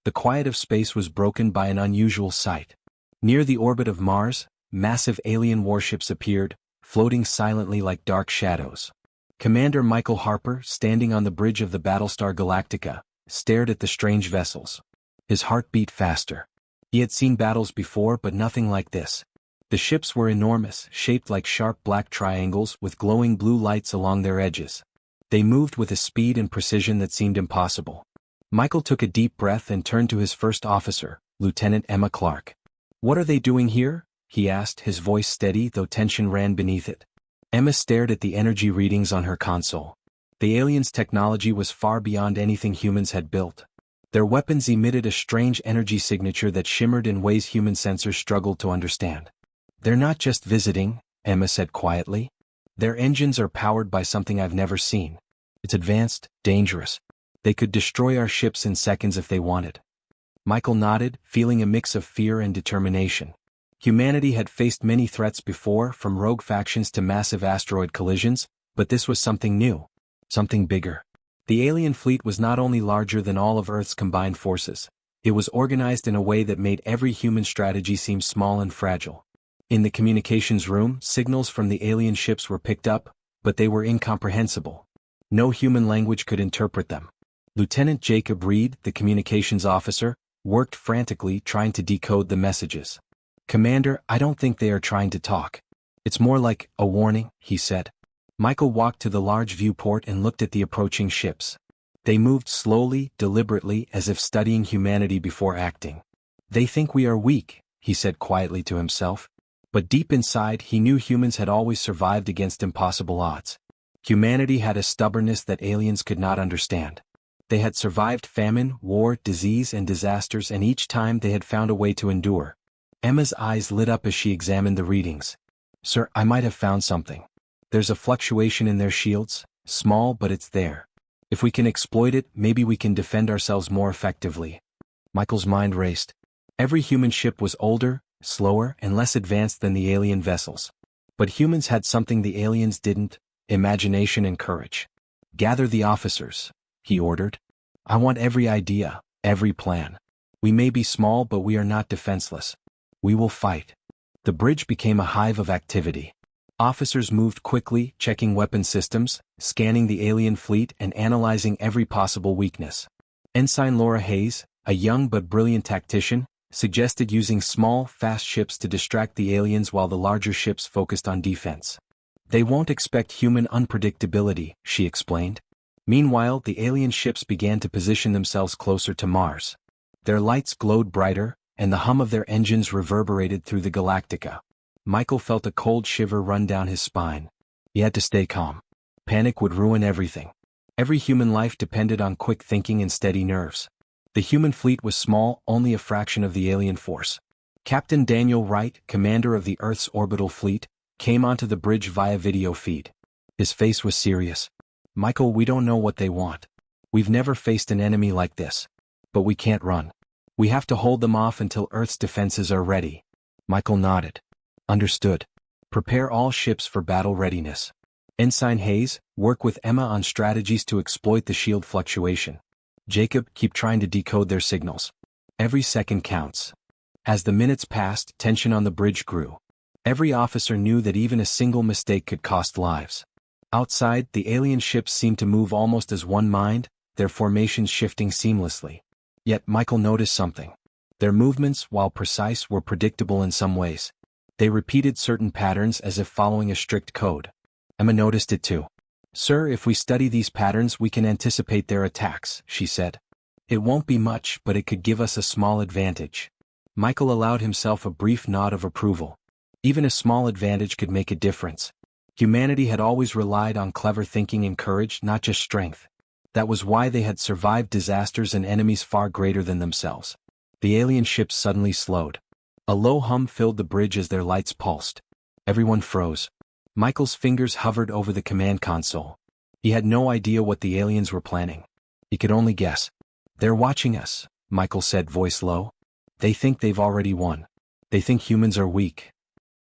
The quiet of space was broken by an unusual sight. Near the orbit of Mars, massive alien warships appeared, floating silently like dark shadows. Commander Michael Harper, standing on the bridge of the Battlestar Galactica, stared at the strange vessels. His heart beat faster. He had seen battles before, but nothing like this. The ships were enormous, shaped like sharp black triangles with glowing blue lights along their edges. They moved with a speed and precision that seemed impossible. Michael took a deep breath and turned to his first officer, Lieutenant Emma Clark. "What are they doing here?" he asked, his voice steady though tension ran beneath it. Emma stared at the energy readings on her console. The aliens' technology was far beyond anything humans had built. Their weapons emitted a strange energy signature that shimmered in ways human sensors struggled to understand. "They're not just visiting," Emma said quietly. "Their engines are powered by something I've never seen. It's advanced, dangerous. They could destroy our ships in seconds if they wanted." Michael nodded, feeling a mix of fear and determination. Humanity had faced many threats before, from rogue factions to massive asteroid collisions, but this was something new. Something bigger. The alien fleet was not only larger than all of Earth's combined forces, it was organized in a way that made every human strategy seem small and fragile. In the communications room, signals from the alien ships were picked up, but they were incomprehensible. No human language could interpret them. Lieutenant Jacob Reed, the communications officer, worked frantically trying to decode the messages. "Commander, I don't think they are trying to talk. It's more like a warning," he said. Michael walked to the large viewport and looked at the approaching ships. They moved slowly, deliberately, as if studying humanity before acting. "They think we are weak," he said quietly to himself. But deep inside he knew humans had always survived against impossible odds. Humanity had a stubbornness that aliens could not understand. They had survived famine, war, disease, and disasters, and each time they had found a way to endure. Emma's eyes lit up as she examined the readings. "Sir, I might have found something. There's a fluctuation in their shields, small but it's there. If we can exploit it, maybe we can defend ourselves more effectively." Michael's mind raced. Every human ship was older, slower, and less advanced than the alien vessels. But humans had something the aliens didn't: imagination and courage. "Gather the officers," he ordered. "I want every idea, every plan. We may be small, but we are not defenseless. We will fight." The bridge became a hive of activity. Officers moved quickly, checking weapon systems, scanning the alien fleet, and analyzing every possible weakness. Ensign Laura Hayes, a young but brilliant tactician, suggested using small, fast ships to distract the aliens while the larger ships focused on defense. "They won't expect human unpredictability," she explained. Meanwhile, the alien ships began to position themselves closer to Mars. Their lights glowed brighter, and the hum of their engines reverberated through the Galactica. Michael felt a cold shiver run down his spine. He had to stay calm. Panic would ruin everything. Every human life depended on quick thinking and steady nerves. The human fleet was small, only a fraction of the alien force. Captain Daniel Wright, commander of the Earth's orbital fleet, came onto the bridge via video feed. His face was serious. "Michael, we don't know what they want. We've never faced an enemy like this. But we can't run. We have to hold them off until Earth's defenses are ready." Michael nodded. "Understood. Prepare all ships for battle readiness. Ensign Hayes, work with Emma on strategies to exploit the shield fluctuation. Jacob, keep trying to decode their signals. Every second counts." As the minutes passed, tension on the bridge grew. Every officer knew that even a single mistake could cost lives. Outside, the alien ships seemed to move almost as one mind, their formations shifting seamlessly. Yet Michael noticed something. Their movements, while precise, were predictable in some ways. They repeated certain patterns as if following a strict code. Emma noticed it too. "Sir, if we study these patterns we can anticipate their attacks," she said. "It won't be much, but it could give us a small advantage." Michael allowed himself a brief nod of approval. Even a small advantage could make a difference. Humanity had always relied on clever thinking and courage, not just strength. That was why they had survived disasters and enemies far greater than themselves. The alien ships suddenly slowed. A low hum filled the bridge as their lights pulsed. Everyone froze. Michael's fingers hovered over the command console. He had no idea what the aliens were planning. He could only guess. "They're watching us," Michael said, voice low. "They think they've already won. They think humans are weak."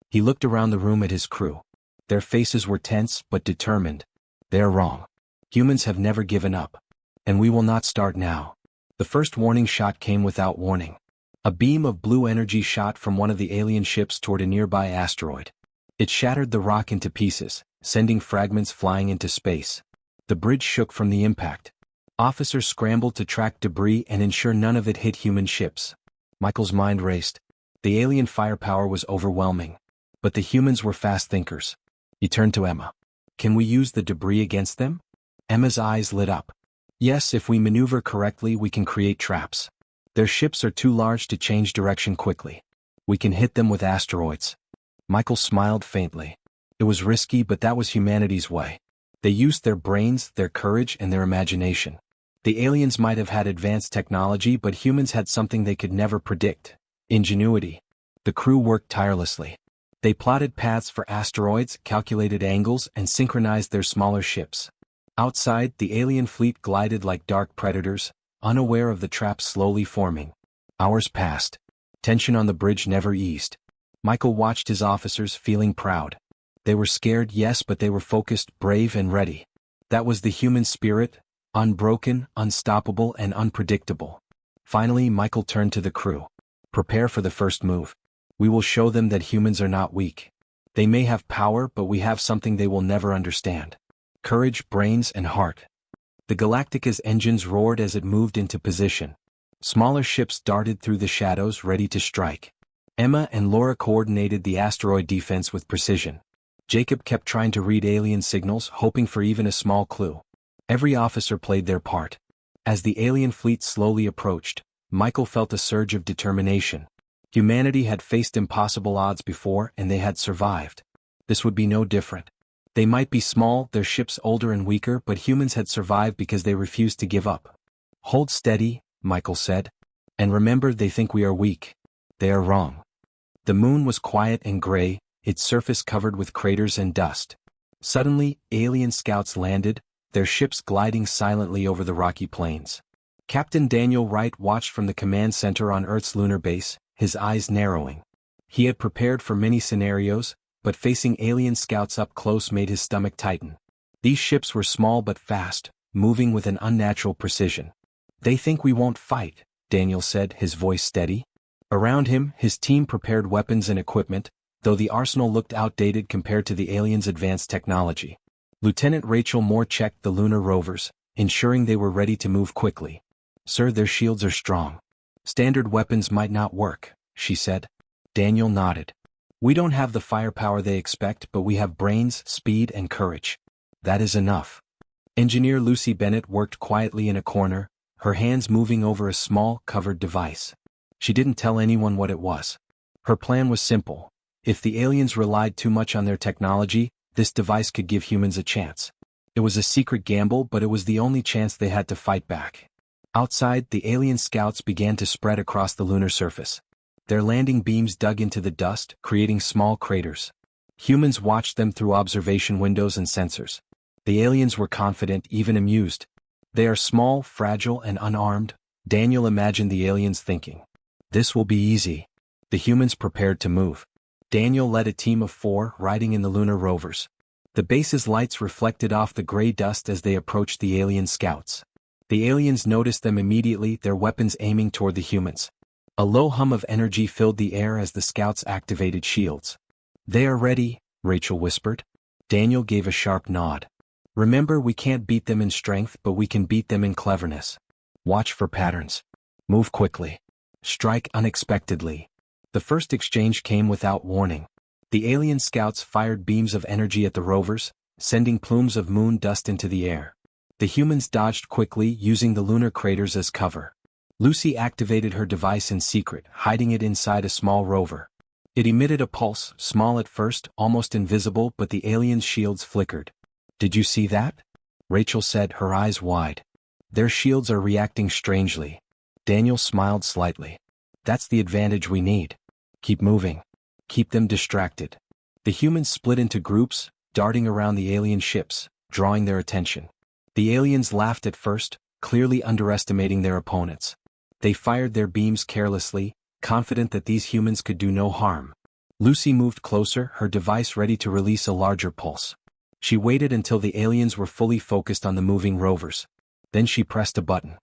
He looked around the room at his crew. Their faces were tense but determined. "They're wrong. Humans have never given up. And we will not start now." The first warning shot came without warning. A beam of blue energy shot from one of the alien ships toward a nearby asteroid. It shattered the rock into pieces, sending fragments flying into space. The bridge shook from the impact. Officers scrambled to track debris and ensure none of it hit human ships. Michael's mind raced. The alien firepower was overwhelming. But the humans were fast thinkers. He turned to Emma. Can we use the debris against them? Emma's eyes lit up. Yes, if we maneuver correctly, we can create traps. Their ships are too large to change direction quickly. We can hit them with asteroids. Michael smiled faintly. It was risky, but that was humanity's way. They used their brains, their courage, and their imagination. The aliens might have had advanced technology, but humans had something they could never predict: ingenuity. The crew worked tirelessly. They plotted paths for asteroids, calculated angles, and synchronized their smaller ships. Outside, the alien fleet glided like dark predators, unaware of the traps slowly forming. Hours passed. Tension on the bridge never eased. Michael watched his officers, feeling proud. They were scared, yes, but they were focused, brave, and ready. That was the human spirit, unbroken, unstoppable, and unpredictable. Finally, Michael turned to the crew. Prepare for the first move. We will show them that humans are not weak. They may have power, but we have something they will never understand: courage, brains, and heart. The Galactica's engines roared as it moved into position. Smaller ships darted through the shadows, ready to strike. Emma and Laura coordinated the asteroid defense with precision. Jacob kept trying to read alien signals, hoping for even a small clue. Every officer played their part. As the alien fleet slowly approached, Michael felt a surge of determination. Humanity had faced impossible odds before, and they had survived. This would be no different. They might be small, their ships older and weaker, but humans had survived because they refused to give up. Hold steady, Michael said. And remember, they think we are weak. They are wrong. The moon was quiet and gray, its surface covered with craters and dust. Suddenly, alien scouts landed, their ships gliding silently over the rocky plains. Captain Daniel Wright watched from the command center on Earth's lunar base, his eyes narrowing. He had prepared for many scenarios, but facing alien scouts up close made his stomach tighten. These ships were small but fast, moving with an unnatural precision. They think we won't fight, Daniel said, his voice steady. Around him, his team prepared weapons and equipment, though the arsenal looked outdated compared to the aliens' advanced technology. Lieutenant Rachel Moore checked the lunar rovers, ensuring they were ready to move quickly. Sir, their shields are strong. Standard weapons might not work, she said. Daniel nodded. We don't have the firepower they expect, but we have brains, speed, and courage. That is enough. Engineer Lucy Bennett worked quietly in a corner, her hands moving over a small, covered device. She didn't tell anyone what it was. Her plan was simple. If the aliens relied too much on their technology, this device could give humans a chance. It was a secret gamble, but it was the only chance they had to fight back. Outside, the alien scouts began to spread across the lunar surface. Their landing beams dug into the dust, creating small craters. Humans watched them through observation windows and sensors. The aliens were confident, even amused. They are small, fragile, and unarmed, Daniel imagined the aliens thinking. This will be easy. The humans prepared to move. Daniel led a team of 4, riding in the lunar rovers. The base's lights reflected off the gray dust as they approached the alien scouts. The aliens noticed them immediately, their weapons aiming toward the humans. A low hum of energy filled the air as the scouts activated shields. They are ready, Rachel whispered. Daniel gave a sharp nod. Remember, we can't beat them in strength, but we can beat them in cleverness. Watch for patterns. Move quickly. Strike unexpectedly. The first exchange came without warning. The alien scouts fired beams of energy at the rovers, sending plumes of moon dust into the air. The humans dodged quickly, using the lunar craters as cover. Lucy activated her device in secret, hiding it inside a small rover. It emitted a pulse, small at first, almost invisible, but the aliens' shields flickered. Did you see that? Rachel said, her eyes wide. Their shields are reacting strangely. Daniel smiled slightly. That's the advantage we need. Keep moving. Keep them distracted. The humans split into groups, darting around the alien ships, drawing their attention. The aliens laughed at first, clearly underestimating their opponents. They fired their beams carelessly, confident that these humans could do no harm. Lucy moved closer, her device ready to release a larger pulse. She waited until the aliens were fully focused on the moving rovers. Then she pressed a button.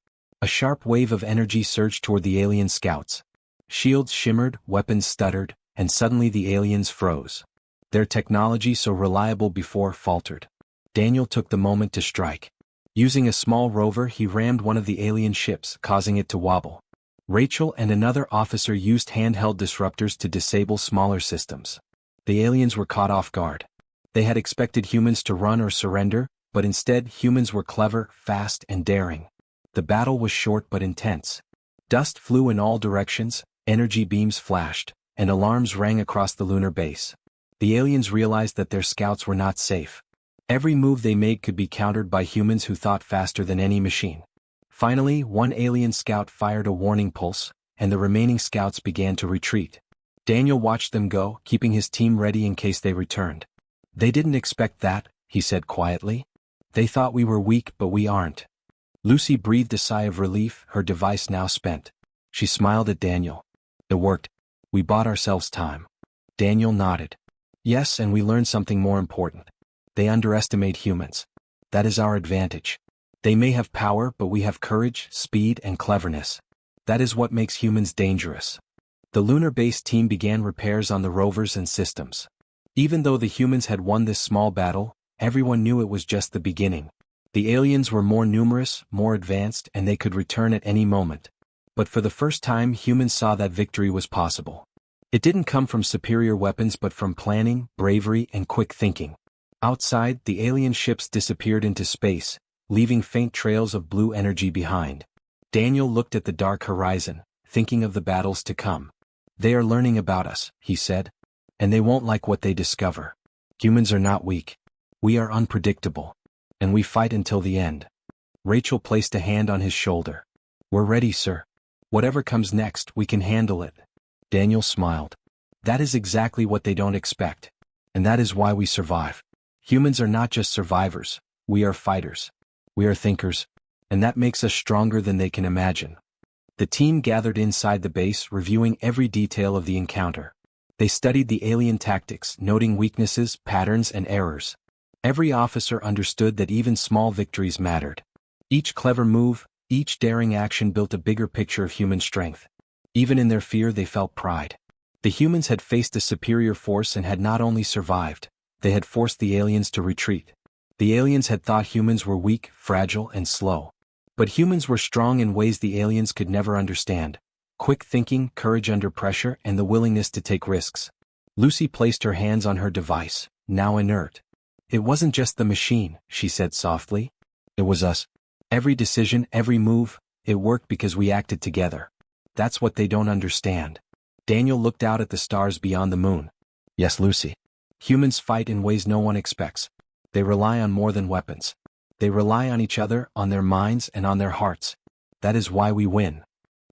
A sharp wave of energy surged toward the alien scouts. Shields shimmered, weapons stuttered, and suddenly the aliens froze. Their technology so reliable before faltered. Daniel took the moment to strike. Using a small rover, he rammed one of the alien ships, causing it to wobble. Rachel and another officer used handheld disruptors to disable smaller systems. The aliens were caught off guard. They had expected humans to run or surrender, but instead humans were clever, fast, and daring. The battle was short but intense. Dust flew in all directions, energy beams flashed, and alarms rang across the lunar base. The aliens realized that their scouts were not safe. Every move they made could be countered by humans who thought faster than any machine. Finally, one alien scout fired a warning pulse, and the remaining scouts began to retreat. Daniel watched them go, keeping his team ready in case they returned. "They didn't expect that," he said quietly. "They thought we were weak, but we aren't." Lucy breathed a sigh of relief, her device now spent. She smiled at Daniel. "It worked. We bought ourselves time." Daniel nodded. "Yes, and we learned something more important. They underestimate humans. That is our advantage. They may have power, but we have courage, speed, and cleverness. That is what makes humans dangerous." The lunar-based team began repairs on the rovers and systems. Even though the humans had won this small battle, everyone knew it was just the beginning. The aliens were more numerous, more advanced, and they could return at any moment. But for the first time, humans saw that victory was possible. It didn't come from superior weapons but from planning, bravery, and quick thinking. Outside, the alien ships disappeared into space, leaving faint trails of blue energy behind. Daniel looked at the dark horizon, thinking of the battles to come. "They are learning about us," he said. "And they won't like what they discover. Humans are not weak. We are unpredictable. And we fight until the end." Rachel placed a hand on his shoulder. "We're ready, sir. Whatever comes next, we can handle it." Daniel smiled. "That is exactly what they don't expect. And that is why we survive. Humans are not just survivors, we are fighters. We are thinkers. And that makes us stronger than they can imagine." The team gathered inside the base, reviewing every detail of the encounter. They studied the alien tactics, noting weaknesses, patterns, and errors. Every officer understood that even small victories mattered. Each clever move, each daring action built a bigger picture of human strength. Even in their fear, they felt pride. The humans had faced a superior force and had not only survived, they had forced the aliens to retreat. The aliens had thought humans were weak, fragile, and slow. But humans were strong in ways the aliens could never understand. Quick thinking, courage under pressure, and the willingness to take risks. Lucy placed her hands on her device, now inert. "It wasn't just the machine," she said softly. "It was us. Every decision, every move, it worked because we acted together. That's what they don't understand." Daniel looked out at the stars beyond the moon. "Yes, Lucy. Humans fight in ways no one expects. They rely on more than weapons. They rely on each other, on their minds, and on their hearts. That is why we win."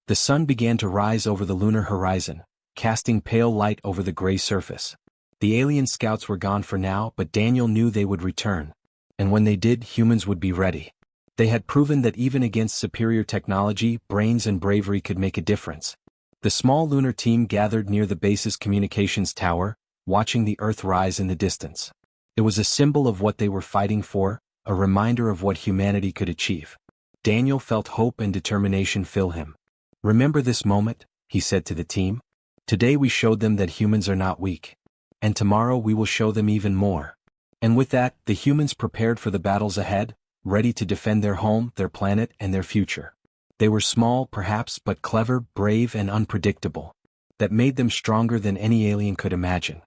The sun began to rise over the lunar horizon, casting pale light over the gray surface. The alien scouts were gone for now, but Daniel knew they would return. And when they did, humans would be ready. They had proven that even against superior technology, brains and bravery could make a difference. The small lunar team gathered near the base's communications tower, watching the Earth rise in the distance. It was a symbol of what they were fighting for, a reminder of what humanity could achieve. Daniel felt hope and determination fill him. "Remember this moment," he said to the team. "Today we showed them that humans are not weak. And tomorrow we will show them even more." And with that, the humans prepared for the battles ahead, ready to defend their home, their planet, and their future. They were small, perhaps, but clever, brave, and unpredictable. That made them stronger than any alien could imagine.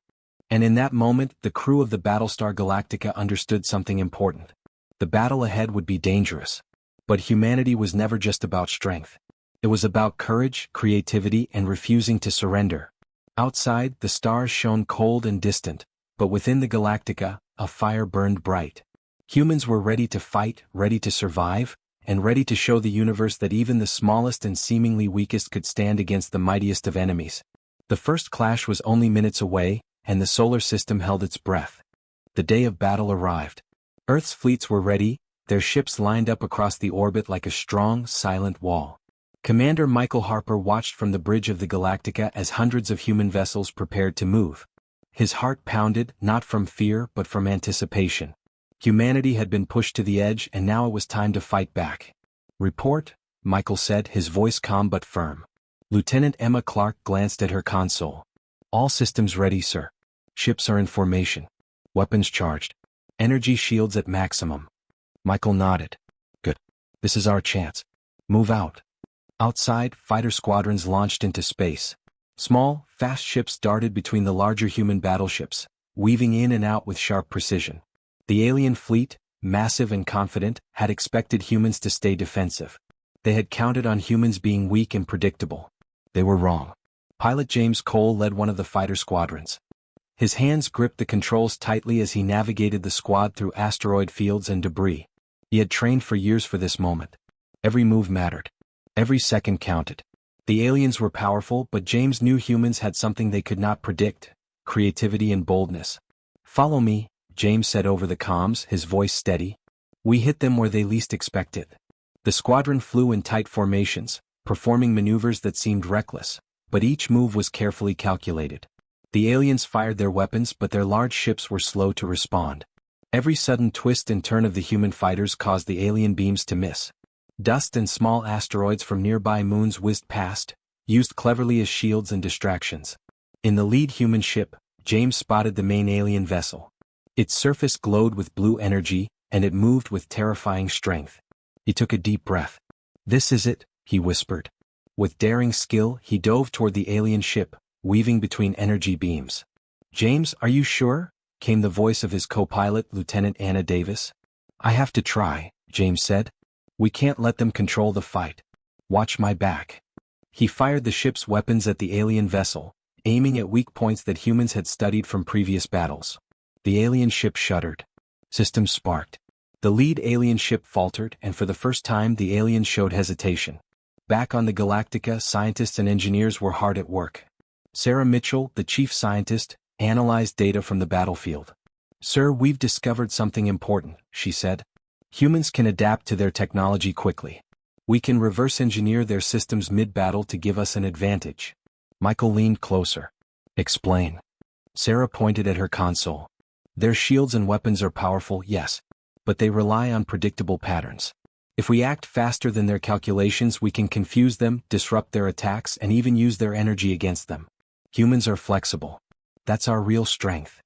And in that moment, the crew of the Battlestar Galactica understood something important. The battle ahead would be dangerous. But humanity was never just about strength. It was about courage, creativity, and refusing to surrender. Outside, the stars shone cold and distant, but within the Galactica, a fire burned bright. Humans were ready to fight, ready to survive, and ready to show the universe that even the smallest and seemingly weakest could stand against the mightiest of enemies. The first clash was only minutes away, and the solar system held its breath. The day of battle arrived. Earth's fleets were ready, their ships lined up across the orbit like a strong, silent wall. Commander Michael Harper watched from the bridge of the Galactica as hundreds of human vessels prepared to move. His heart pounded, not from fear but from anticipation. Humanity had been pushed to the edge and now it was time to fight back. "Report," Michael said, his voice calm but firm. Lieutenant Emma Clark glanced at her console. All systems ready, sir. Ships are in formation. Weapons charged. Energy shields at maximum. Michael nodded. Good. This is our chance. Move out. Outside, fighter squadrons launched into space. Small, fast ships darted between the larger human battleships, weaving in and out with sharp precision. The alien fleet, massive and confident, had expected humans to stay defensive. They had counted on humans being weak and predictable. They were wrong. Pilot James Cole led one of the fighter squadrons. His hands gripped the controls tightly as he navigated the squad through asteroid fields and debris. He had trained for years for this moment. Every move mattered. Every second counted. The aliens were powerful, but James knew humans had something they could not predict: creativity and boldness. Follow me, James said over the comms, his voice steady. We hit them where they least expected. The squadron flew in tight formations, performing maneuvers that seemed reckless, but each move was carefully calculated. The aliens fired their weapons, but their large ships were slow to respond. Every sudden twist and turn of the human fighters caused the alien beams to miss. Dust and small asteroids from nearby moons whizzed past, used cleverly as shields and distractions. In the lead human ship, James spotted the main alien vessel. Its surface glowed with blue energy, and it moved with terrifying strength. He took a deep breath. This is it, he whispered. With daring skill, he dove toward the alien ship, weaving between energy beams. James, are you sure? Came the voice of his co-pilot, Lieutenant Anna Davis. I have to try, James said. We can't let them control the fight. Watch my back. He fired the ship's weapons at the alien vessel, aiming at weak points that humans had studied from previous battles. The alien ship shuddered. Systems sparked. The lead alien ship faltered, and for the first time the aliens showed hesitation. Back on the Galactica, scientists and engineers were hard at work. Sarah Mitchell, the chief scientist, analyzed data from the battlefield. Sir, we've discovered something important, she said. Humans can adapt to their technology quickly. We can reverse engineer their systems mid-battle to give us an advantage. Michael leaned closer. Explain. Sarah pointed at her console. Their shields and weapons are powerful, yes, but they rely on predictable patterns. If we act faster than their calculations, we can confuse them, disrupt their attacks, and even use their energy against them. Humans are flexible. That's our real strength.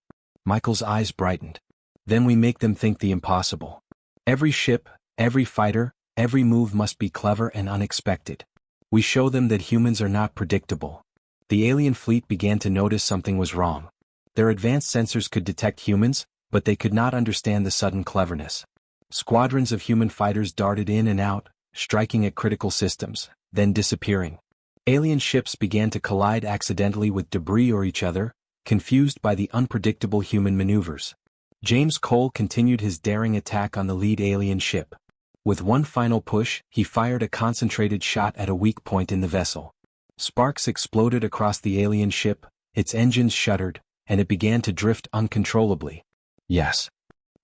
Michael's eyes brightened. Then we make them think the impossible. Every ship, every fighter, every move must be clever and unexpected. We show them that humans are not predictable. The alien fleet began to notice something was wrong. Their advanced sensors could detect humans, but they could not understand the sudden cleverness. Squadrons of human fighters darted in and out, striking at critical systems, then disappearing. Alien ships began to collide accidentally with debris or each other, confused by the unpredictable human maneuvers. James Cole continued his daring attack on the lead alien ship. With one final push, he fired a concentrated shot at a weak point in the vessel. Sparks exploded across the alien ship, its engines shuddered, and it began to drift uncontrollably. Yes.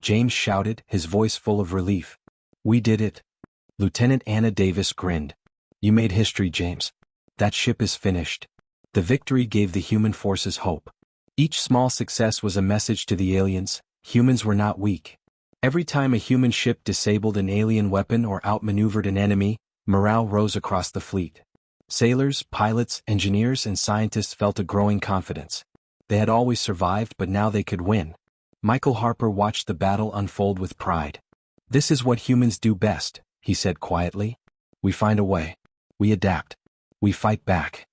James shouted, his voice full of relief. We did it. Lieutenant Anna Davis grinned. You made history, James. That ship is finished. The victory gave the human forces hope. Each small success was a message to the aliens: humans were not weak. Every time a human ship disabled an alien weapon or outmaneuvered an enemy, morale rose across the fleet. Sailors, pilots, engineers, and scientists felt a growing confidence. They had always survived, but now they could win. Michael Harper watched the battle unfold with pride. This is what humans do best, he said quietly. We find a way. We adapt. We fight back.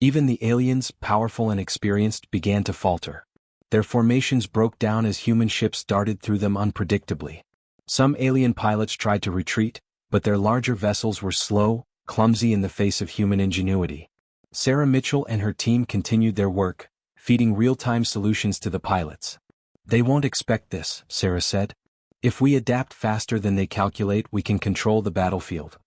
Even the aliens, powerful and experienced, began to falter. Their formations broke down as human ships darted through them unpredictably. Some alien pilots tried to retreat, but their larger vessels were slow, clumsy in the face of human ingenuity. Sarah Mitchell and her team continued their work, feeding real-time solutions to the pilots. They won't expect this, Sarah said. If we adapt faster than they calculate, we can control the battlefield.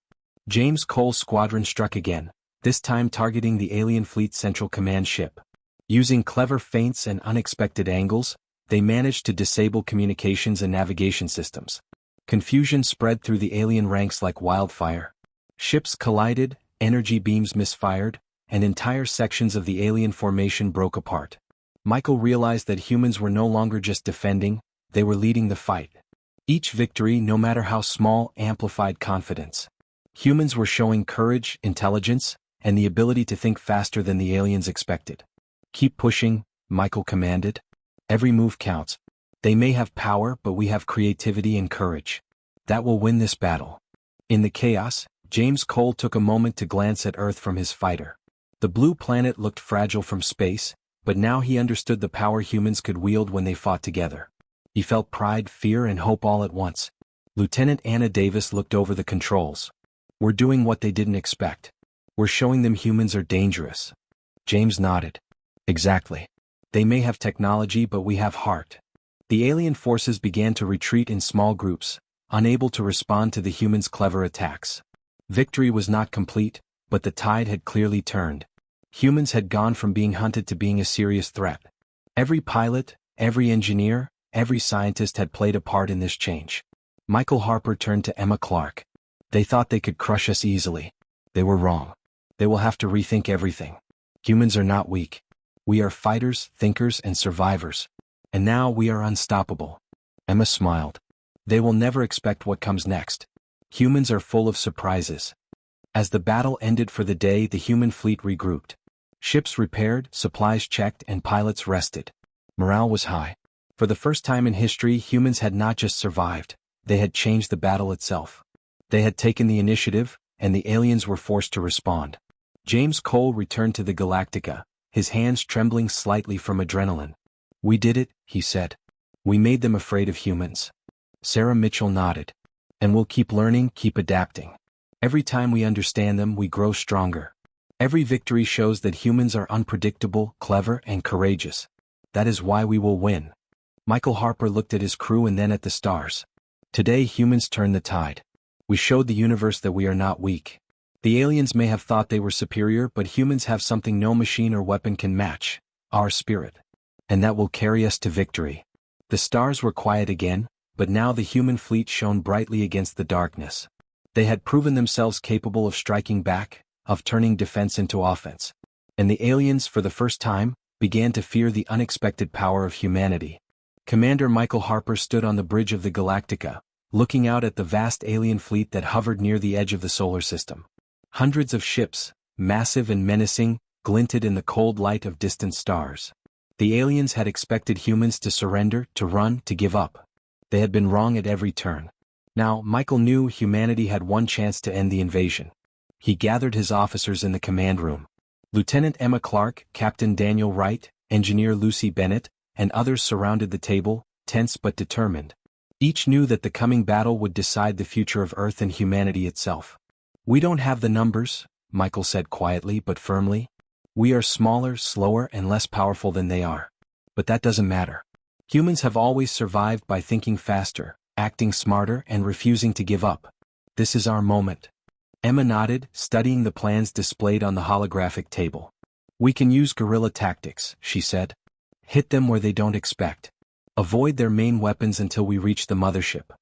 James Cole's squadron struck again, this time targeting the alien fleet's central command ship. Using clever feints and unexpected angles, they managed to disable communications and navigation systems. Confusion spread through the alien ranks like wildfire. Ships collided, energy beams misfired, and entire sections of the alien formation broke apart. Michael realized that humans were no longer just defending, they were leading the fight. Each victory, no matter how small, amplified confidence. Humans were showing courage, intelligence, and the ability to think faster than the aliens expected. Keep pushing, Michael commanded. Every move counts. They may have power, but we have creativity and courage. That will win this battle. In the chaos, James Cole took a moment to glance at Earth from his fighter. The blue planet looked fragile from space, but now he understood the power humans could wield when they fought together. He felt pride, fear, and hope all at once. Lieutenant Anna Davis looked over the controls. We're doing what they didn't expect. We're showing them humans are dangerous. James nodded. Exactly. They may have technology, but we have heart. The alien forces began to retreat in small groups, unable to respond to the humans' clever attacks. Victory was not complete, but the tide had clearly turned. Humans had gone from being hunted to being a serious threat. Every pilot, every engineer, every scientist had played a part in this change. Michael Harper turned to Emma Clark. They thought they could crush us easily. They were wrong. They will have to rethink everything. Humans are not weak. We are fighters, thinkers, and survivors. And now we are unstoppable. Emma smiled. They will never expect what comes next. Humans are full of surprises. As the battle ended for the day, the human fleet regrouped. Ships repaired, supplies checked, and pilots rested. Morale was high. For the first time in history, humans had not just survived, they had changed the battle itself. They had taken the initiative, and the aliens were forced to respond. James Cole returned to the Galactica, his hands trembling slightly from adrenaline. We did it, he said. We made them afraid of humans. Sarah Mitchell nodded. And we'll keep learning, keep adapting. Every time we understand them, we grow stronger. Every victory shows that humans are unpredictable, clever, and courageous. That is why we will win. Michael Harper looked at his crew and then at the stars. Today humans turn the tide. We showed the universe that we are not weak. The aliens may have thought they were superior, but humans have something no machine or weapon can match: our spirit. And that will carry us to victory. The stars were quiet again, but now the human fleet shone brightly against the darkness. They had proven themselves capable of striking back, of turning defense into offense. And the aliens, for the first time, began to fear the unexpected power of humanity. Commander Michael Harper stood on the bridge of the Galactica, looking out at the vast alien fleet that hovered near the edge of the solar system. Hundreds of ships, massive and menacing, glinted in the cold light of distant stars. The aliens had expected humans to surrender, to run, to give up. They had been wrong at every turn. Now, Michael knew humanity had one chance to end the invasion. He gathered his officers in the command room. Lieutenant Emma Clark, Captain Daniel Wright, Engineer Lucy Bennett, and others surrounded the table, tense but determined. Each knew that the coming battle would decide the future of Earth and humanity itself. We don't have the numbers, Michael said quietly but firmly. We are smaller, slower, and less powerful than they are. But that doesn't matter. Humans have always survived by thinking faster, acting smarter, and refusing to give up. This is our moment. Emma nodded, studying the plans displayed on the holographic table. We can use guerrilla tactics, she said. Hit them where they don't expect. Avoid their main weapons until we reach the mothership.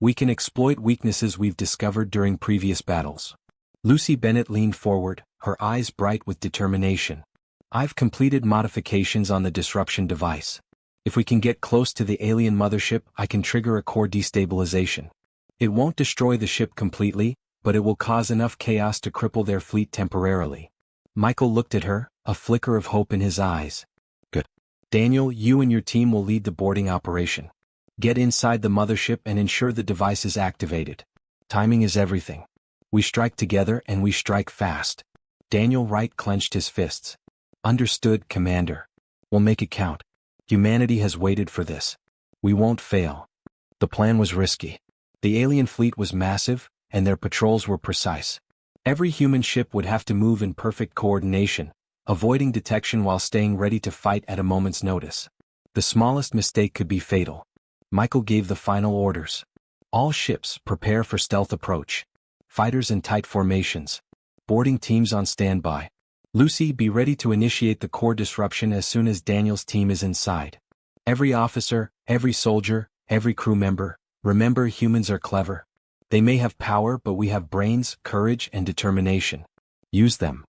We can exploit weaknesses we've discovered during previous battles. Lucy Bennett leaned forward, her eyes bright with determination. I've completed modifications on the disruption device. If we can get close to the alien mothership, I can trigger a core destabilization. It won't destroy the ship completely, but it will cause enough chaos to cripple their fleet temporarily. Michael looked at her, a flicker of hope in his eyes. Good. Daniel, you and your team will lead the boarding operation. Get inside the mothership and ensure the device is activated. Timing is everything. We strike together and we strike fast. Daniel Wright clenched his fists. Understood, Commander. We'll make it count. Humanity has waited for this. We won't fail. The plan was risky. The alien fleet was massive, and their patrols were precise. Every human ship would have to move in perfect coordination, avoiding detection while staying ready to fight at a moment's notice. The smallest mistake could be fatal. Michael gave the final orders. All ships, prepare for stealth approach. Fighters in tight formations. Boarding teams on standby. Lucy, be ready to initiate the core disruption as soon as Daniel's team is inside. Every officer, every soldier, every crew member, remember humans are clever. They may have power, but we have brains, courage, and determination. Use them.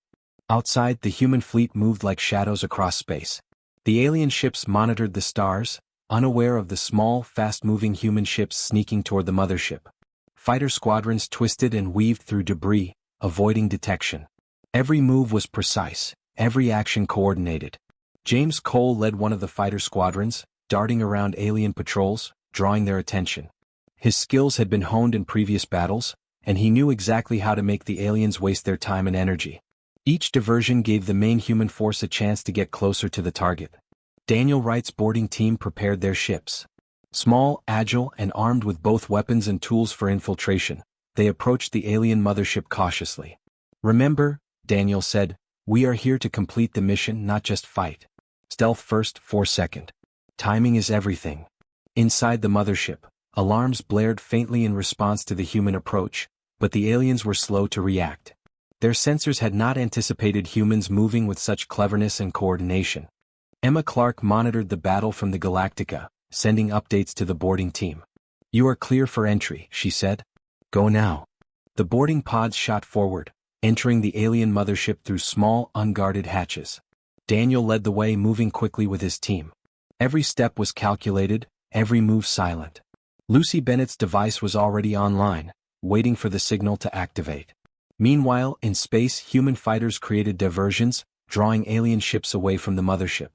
Outside, the human fleet moved like shadows across space. The alien ships monitored the stars, unaware of the small, fast-moving human ships sneaking toward the mothership. Fighter squadrons twisted and weaved through debris, avoiding detection. Every move was precise, every action coordinated. James Cole led one of the fighter squadrons, darting around alien patrols, drawing their attention. His skills had been honed in previous battles, and he knew exactly how to make the aliens waste their time and energy. Each diversion gave the main human force a chance to get closer to the target. Daniel Wright's boarding team prepared their ships. Small, agile, and armed with both weapons and tools for infiltration, they approached the alien mothership cautiously. "Remember," Daniel said, "we are here to complete the mission, not just fight. Stealth first, 4-second. Timing is everything." Inside the mothership, alarms blared faintly in response to the human approach, but the aliens were slow to react. Their sensors had not anticipated humans moving with such cleverness and coordination. Emma Clark monitored the battle from the Galactica, sending updates to the boarding team. "You are clear for entry," she said. "Go now." The boarding pods shot forward, entering the alien mothership through small, unguarded hatches. Daniel led the way, moving quickly with his team. Every step was calculated, every move silent. Lucy Bennett's device was already online, waiting for the signal to activate. Meanwhile, in space, human fighters created diversions, drawing alien ships away from the mothership.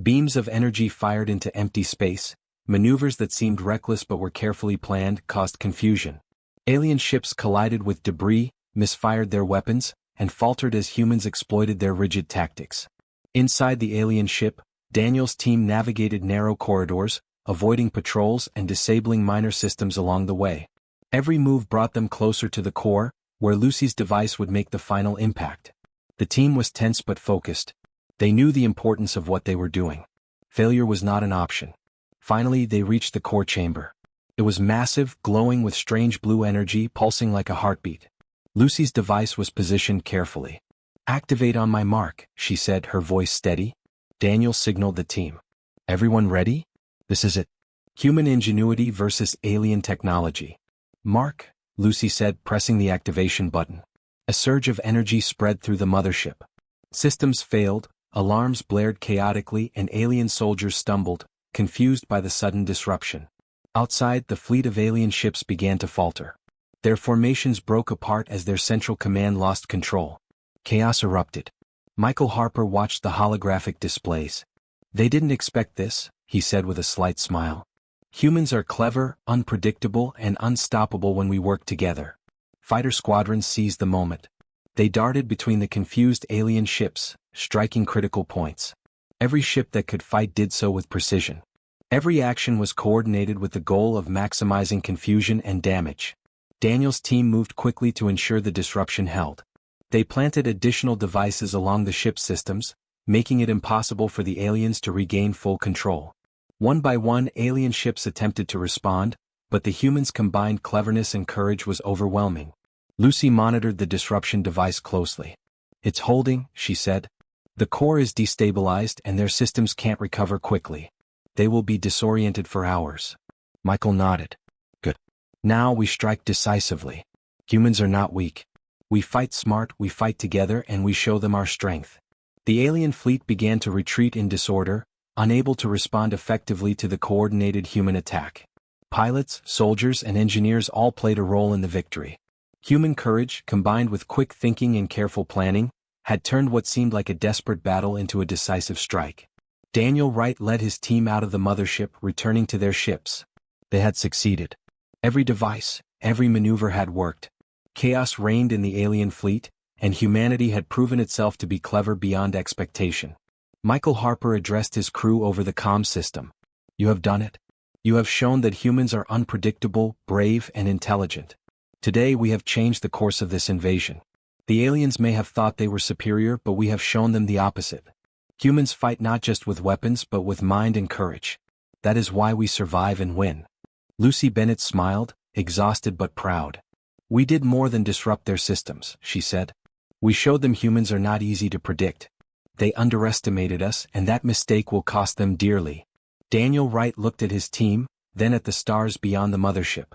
Beams of energy fired into empty space. Maneuvers that seemed reckless but were carefully planned caused confusion. Alien ships collided with debris, misfired their weapons, and faltered as humans exploited their rigid tactics. Inside the alien ship, Daniel's team navigated narrow corridors, avoiding patrols and disabling minor systems along the way. Every move brought them closer to the core, where Lucy's device would make the final impact. The team was tense but focused. They knew the importance of what they were doing. Failure was not an option. Finally, they reached the core chamber. It was massive, glowing with strange blue energy pulsing like a heartbeat. Lucy's device was positioned carefully. "Activate on my mark," she said, her voice steady. Daniel signaled the team. "Everyone ready? This is it. Human ingenuity versus alien technology." "Mark," Lucy said, pressing the activation button. A surge of energy spread through the mothership. Systems failed, alarms blared chaotically, and alien soldiers stumbled, confused by the sudden disruption. Outside, the fleet of alien ships began to falter. Their formations broke apart as their central command lost control. Chaos erupted. Michael Harper watched the holographic displays. "They didn't expect this," he said with a slight smile. "Humans are clever, unpredictable, and unstoppable when we work together." Fighter squadrons seized the moment. They darted between the confused alien ships, striking critical points. Every ship that could fight did so with precision. Every action was coordinated with the goal of maximizing confusion and damage. Daniel's team moved quickly to ensure the disruption held. They planted additional devices along the ship's systems, making it impossible for the aliens to regain full control. One by one, alien ships attempted to respond, but the humans' combined cleverness and courage was overwhelming. Lucy monitored the disruption device closely. "It's holding," she said. "The core is destabilized and their systems can't recover quickly. They will be disoriented for hours." Michael nodded. "Good. Now we strike decisively. Humans are not weak. We fight smart, we fight together, and we show them our strength." The alien fleet began to retreat in disorder, unable to respond effectively to the coordinated human attack. Pilots, soldiers, and engineers all played a role in the victory. Human courage, combined with quick thinking and careful planning, had turned what seemed like a desperate battle into a decisive strike. Daniel Wright led his team out of the mothership, returning to their ships. They had succeeded. Every device, every maneuver had worked. Chaos reigned in the alien fleet, and humanity had proven itself to be clever beyond expectation. Michael Harper addressed his crew over the comm system. "You have done it. You have shown that humans are unpredictable, brave, and intelligent. Today we have changed the course of this invasion. The aliens may have thought they were superior, but we have shown them the opposite. Humans fight not just with weapons but with mind and courage. That is why we survive and win." Lucy Bennett smiled, exhausted but proud. "We did more than disrupt their systems," she said. "We showed them humans are not easy to predict. They underestimated us, and that mistake will cost them dearly." Daniel Wright looked at his team, then at the stars beyond the mothership.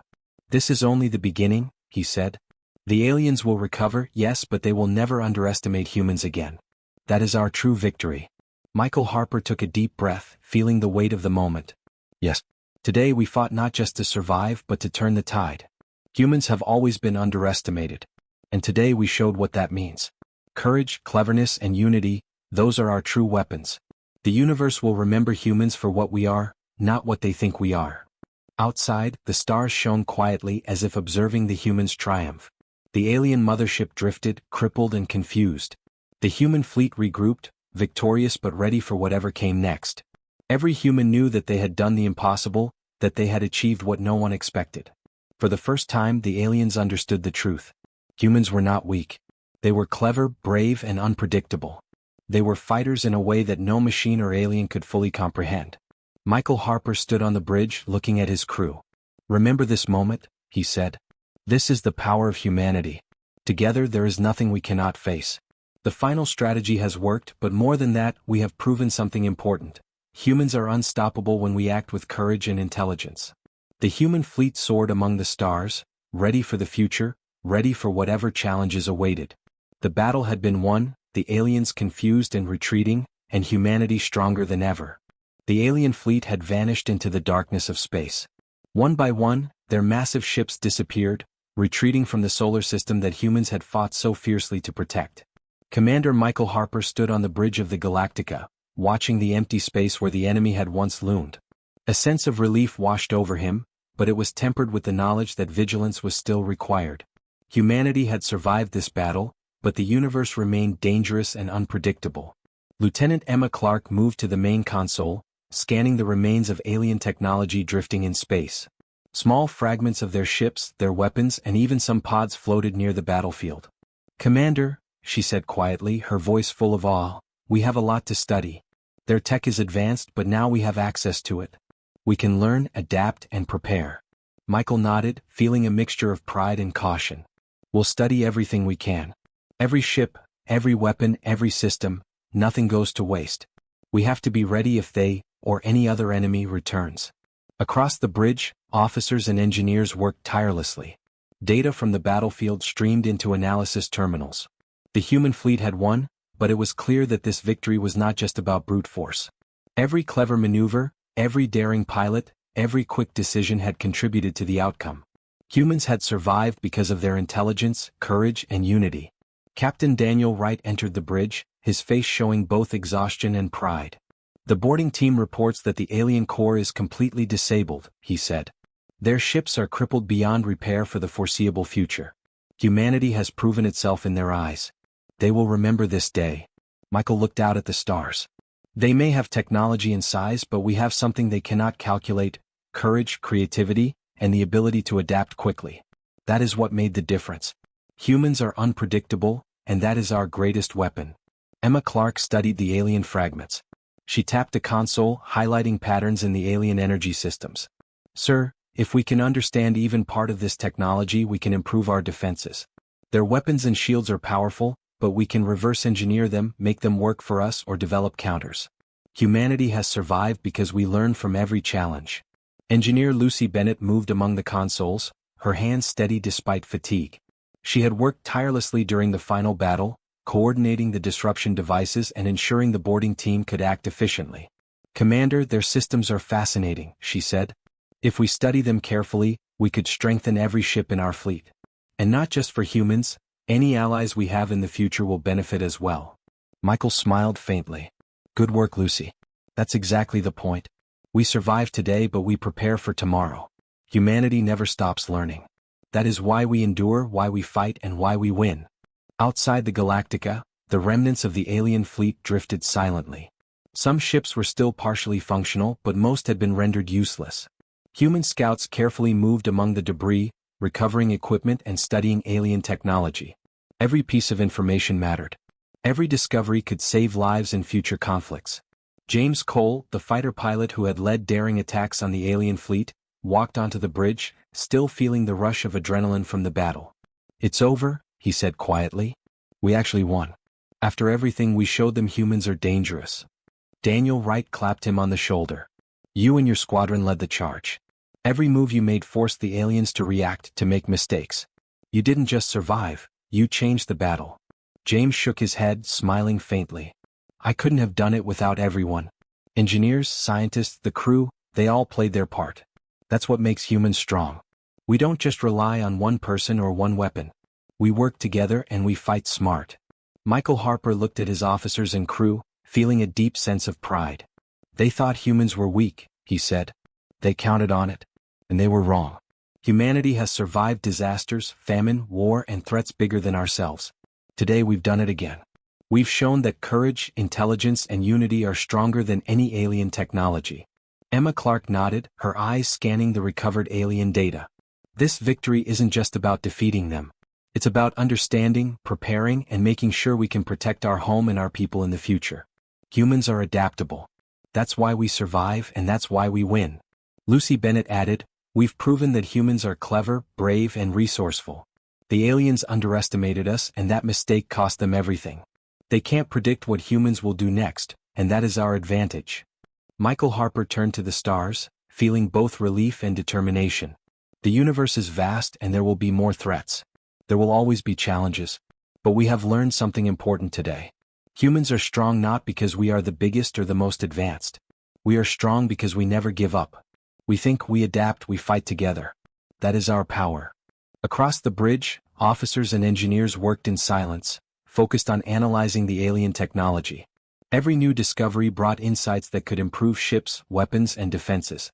"This is only the beginning," he said. "The aliens will recover, yes, but they will never underestimate humans again. That is our true victory." Michael Harper took a deep breath, feeling the weight of the moment. "Yes. Today we fought not just to survive but to turn the tide. Humans have always been underestimated. And today we showed what that means. Courage, cleverness, and unity, those are our true weapons. The universe will remember humans for what we are, not what they think we are. Outside, the stars shone quietly as if observing the humans' triumph. The alien mothership drifted, crippled and confused. The human fleet regrouped, victorious but ready for whatever came next. Every human knew that they had done the impossible, that they had achieved what no one expected. For the first time, the aliens understood the truth. Humans were not weak. They were clever, brave, and unpredictable. They were fighters in a way that no machine or alien could fully comprehend. Michael Harper stood on the bridge, looking at his crew. "Remember this moment," he said. "This is the power of humanity. Together there is nothing we cannot face." The final strategy has worked, but more than that, we have proven something important. Humans are unstoppable when we act with courage and intelligence. The human fleet soared among the stars, ready for the future, ready for whatever challenges awaited. The battle had been won, the aliens confused and retreating, and humanity stronger than ever. The alien fleet had vanished into the darkness of space. One by one, their massive ships disappeared, retreating from the solar system that humans had fought so fiercely to protect. Commander Michael Harper stood on the bridge of the Galactica, watching the empty space where the enemy had once loomed. A sense of relief washed over him, but it was tempered with the knowledge that vigilance was still required. Humanity had survived this battle, but the universe remained dangerous and unpredictable. Lieutenant Emma Clark moved to the main console, scanning the remains of alien technology drifting in space. Small fragments of their ships, their weapons, and even some pods floated near the battlefield. "Commander," she said quietly, her voice full of awe, "we have a lot to study. Their tech is advanced, but now we have access to it. We can learn, adapt, and prepare." Michael nodded, feeling a mixture of pride and caution. "We'll study everything we can. Every ship, every weapon, every system, nothing goes to waste. We have to be ready if they, or any other enemy, returns." Across the bridge, officers and engineers worked tirelessly. Data from the battlefield streamed into analysis terminals. The human fleet had won, but it was clear that this victory was not just about brute force. Every clever maneuver, every daring pilot, every quick decision had contributed to the outcome. Humans had survived because of their intelligence, courage, and unity. Captain Daniel Wright entered the bridge, his face showing both exhaustion and pride. "The boarding team reports that the alien core is completely disabled," he said. "Their ships are crippled beyond repair for the foreseeable future. Humanity has proven itself in their eyes. They will remember this day." Michael looked out at the stars. "They may have technology and size, but we have something they cannot calculate: courage, creativity, and the ability to adapt quickly. That is what made the difference. Humans are unpredictable, and that is our greatest weapon." Emma Clark studied the alien fragments. She tapped a console, highlighting patterns in the alien energy systems. "Sir, if we can understand even part of this technology, we can improve our defenses. Their weapons and shields are powerful, but we can reverse engineer them, make them work for us, or develop counters. Humanity has survived because we learn from every challenge." Engineer Lucy Bennett moved among the consoles, her hands steady despite fatigue. She had worked tirelessly during the final battle, coordinating the disruption devices and ensuring the boarding team could act efficiently. "Commander, their systems are fascinating," she said. "If we study them carefully, we could strengthen every ship in our fleet. And not just for humans, any allies we have in the future will benefit as well." Michael smiled faintly. "Good work, Lucy. That's exactly the point. We survive today, but we prepare for tomorrow. Humanity never stops learning. That is why we endure, why we fight, and why we win." Outside the Galactica, the remnants of the alien fleet drifted silently. Some ships were still partially functional, but most had been rendered useless. Human scouts carefully moved among the debris, recovering equipment and studying alien technology. Every piece of information mattered. Every discovery could save lives in future conflicts. James Cole, the fighter pilot who had led daring attacks on the alien fleet, walked onto the bridge, still feeling the rush of adrenaline from the battle. "It's over," he said quietly. "We actually won. After everything we showed them, humans are dangerous." Daniel Wright clapped him on the shoulder. "You and your squadron led the charge. Every move you made forced the aliens to react, to make mistakes. You didn't just survive, you changed the battle." James shook his head, smiling faintly. "I couldn't have done it without everyone. Engineers, scientists, the crew, they all played their part. That's what makes humans strong. We don't just rely on one person or one weapon. We work together and we fight smart. Michael Harper looked at his officers and crew, feeling a deep sense of pride. They thought humans were weak, he said. They counted on it. And they were wrong. Humanity has survived disasters, famine, war, and threats bigger than ourselves. Today we've done it again. We've shown that courage, intelligence, and unity are stronger than any alien technology. Emma Clark nodded, her eyes scanning the recovered alien data. This victory isn't just about defeating them. It's about understanding, preparing, and making sure we can protect our home and our people in the future. Humans are adaptable. That's why we survive and that's why we win. Lucy Bennett added, we've proven that humans are clever, brave, and resourceful. The aliens underestimated us and that mistake cost them everything. They can't predict what humans will do next, and that is our advantage. Michael Harper turned to the stars, feeling both relief and determination. The universe is vast and there will be more threats. There will always be challenges. But we have learned something important today. Humans are strong not because we are the biggest or the most advanced. We are strong because we never give up. We think, we adapt, we fight together. That is our power. Across the bridge, officers and engineers worked in silence, focused on analyzing the alien technology. Every new discovery brought insights that could improve ships, weapons, and defenses.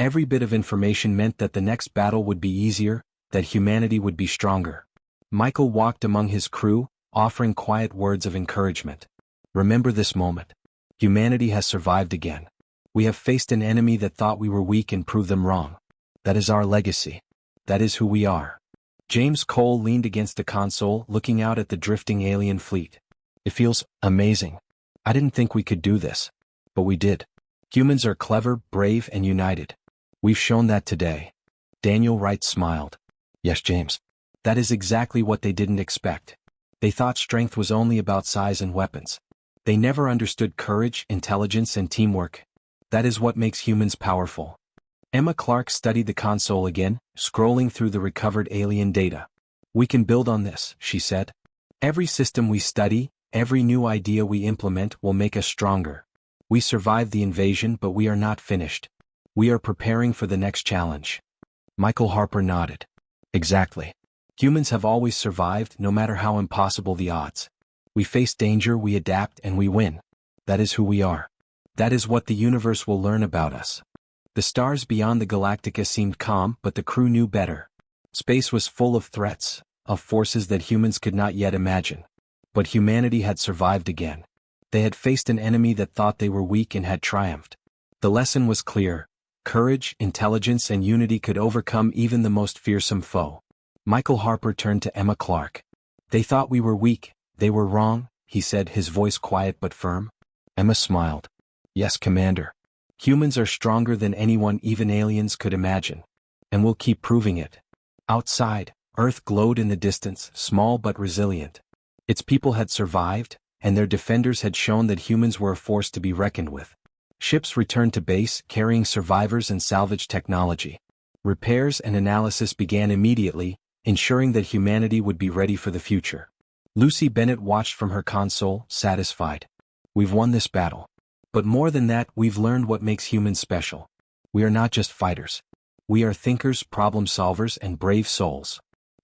Every bit of information meant that the next battle would be easier, that humanity would be stronger. Michael walked among his crew, offering quiet words of encouragement. Remember this moment. Humanity has survived again. We have faced an enemy that thought we were weak and proved them wrong. That is our legacy. That is who we are. James Cole leaned against the console, looking out at the drifting alien fleet. It feels amazing. I didn't think we could do this. But we did. Humans are clever, brave, and united. We've shown that today. Daniel Wright smiled. Yes, James. That is exactly what they didn't expect. They thought strength was only about size and weapons. They never understood courage, intelligence, and teamwork. That is what makes humans powerful. Emma Clark studied the console again, scrolling through the recovered alien data. We can build on this, she said. Every system we study, every new idea we implement will make us stronger. We survived the invasion, but we are not finished. We are preparing for the next challenge. Michael Harper nodded. Exactly. Humans have always survived, no matter how impossible the odds. We face danger, we adapt, and we win. That is who we are. That is what the universe will learn about us. The stars beyond the Galactica seemed calm, but the crew knew better. Space was full of threats, of forces that humans could not yet imagine. But humanity had survived again. They had faced an enemy that thought they were weak and had triumphed. The lesson was clear. Courage, intelligence, and unity could overcome even the most fearsome foe. Michael Harper turned to Emma Clark. They thought we were weak. They were wrong, he said, his voice quiet but firm. Emma smiled. Yes, Commander. Humans are stronger than anyone, even aliens, could imagine. And we'll keep proving it. Outside, Earth glowed in the distance, small but resilient. Its people had survived, and their defenders had shown that humans were a force to be reckoned with. Ships returned to base, carrying survivors and salvage technology. Repairs and analysis began immediately, ensuring that humanity would be ready for the future. Lucy Bennett watched from her console, satisfied. We've won this battle. But more than that, we've learned what makes humans special. We are not just fighters. We are thinkers, problem solvers, and brave souls.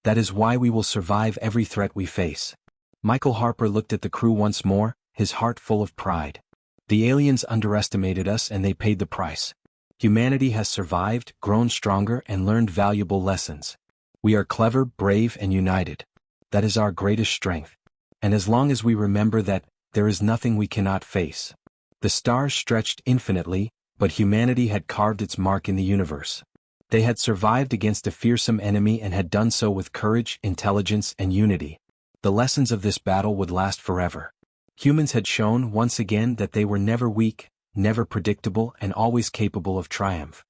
That is why we will survive every threat we face. Michael Harper looked at the crew once more, his heart full of pride. The aliens underestimated us and they paid the price. Humanity has survived, grown stronger, and learned valuable lessons. We are clever, brave, and united. That is our greatest strength. And as long as we remember that, there is nothing we cannot face. The stars stretched infinitely, but humanity had carved its mark in the universe. They had survived against a fearsome enemy and had done so with courage, intelligence, and unity. The lessons of this battle would last forever. Humans had shown once again that they were never weak, never predictable, and always capable of triumph.